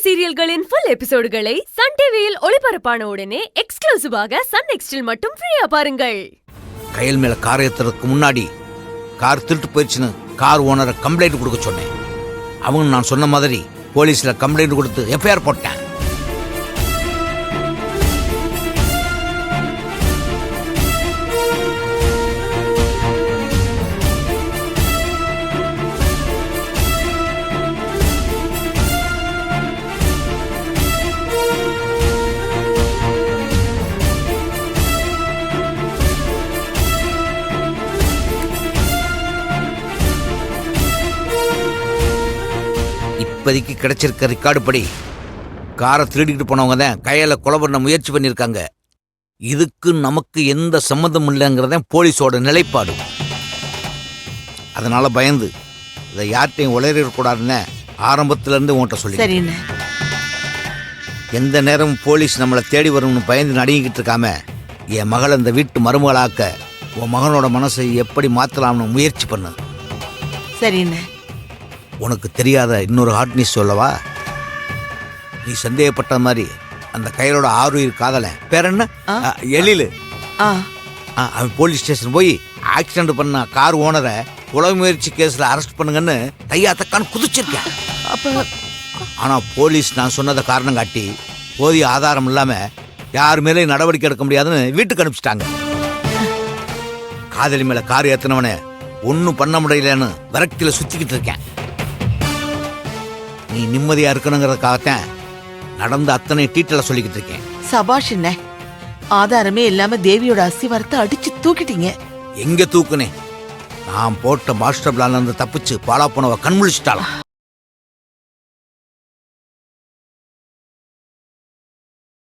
சீரியல்களின் full எபிசோடுகளை Sun டிவியில் ஒளிபரப்பான உடனே எக்ஸ்க்ளூசிவாக சன் நெக்ஸ்டில் மட்டும் ஃப்ரீயா பாருங்கள். கையல் மேல கார் ஏத்துறதுக்கு முன்னாடி கார் திருட்டு போயிடுச்சுன்னு கார் ஓனரை கம்ப்ளைண்ட் கொடுக்க சொன்னேன். அவங்க நான் சொன்ன மாதிரி போலீஸ்ல கம்ப்ளைண்ட் கொடுத்து எஃப்ஐஆர் போட்டேன். இப்போதைக்கு கிடைச்சிருக்க ரெக்கார்டு படி காரை திருடிக்கிட்டு போனவங்க தான் கையில கொலை பண்ண முயற்சி பண்ணியிருக்காங்க. இதுக்கு நமக்கு எந்த சம்மந்தம் இல்லைங்கிறதான் போலீஸோட நிலைப்பாடு. அதனால பயந்து இதை யார்கிட்டையும் உளறிடக்கூடாதுன்னு ஆரம்பத்திலேருந்து உன்கிட்ட சொல்லி, எந்த நேரம் போலீஸ் நம்மளை தேடி வரும்னு பயந்து நடுங்கிக்கிட்டு இருக்காம என் மகளை இந்த வீட்டு மருமகளாக்க உன் மகனோட மனசை எப்படி மாற்றலாம்னு முயற்சி பண்ணு. சரிண்ணே. உனக்கு தெரியாத இன்னொரு ஹாட் நியூஸ் சொல்லவா? நீ சந்தேகப்பட்ட மாதிரி அந்த கையலோட ஆறுயிர் காதலன் பேர் என்ன, எழிலு, அவன் போலீஸ் ஸ்டேஷன் போய் ஆக்சிடென்ட் பண்ண கார் ஓனரை கொலை முயற்சி கேஸ்ல அரெஸ்ட் பண்ணுங்கன்னு தையா தக்கான்னு குதிச்சிருக்கேன். ஆனா போலீஸ் நான் சொன்னதை காரணம் காட்டி போதிய ஆதாரம் இல்லாம யார் மேலே நடவடிக்கை எடுக்க முடியாதுன்னு வீட்டுக்கு அனுப்பிச்சிட்டாங்க. காதலி மேல கார் ஏத்தினவனே ஒன்னும் பண்ண முடியலன்னு விரக்தியில சுத்திக்கிட்டு இருக்கேன். நீ நிம்மதியா இருக்கணுங்கிறதுக்காகத்தான் நடந்த அத்தனை டீட்டெயில சொல்லிக்கிட்டு இருக்கேன். சபாஷ் என்ன, ஆதாரமே இல்லாம தேவியோட அஸ்திவாரத்தை அடிச்சு தூக்கிட்டீங்க. எங்க தூக்குனே? நான் போட்ட மாஸ்டர் பிளான்ல இருந்து தப்பிச்சு பாலா போனவ கண்முழிச்சிட்டாளாம்.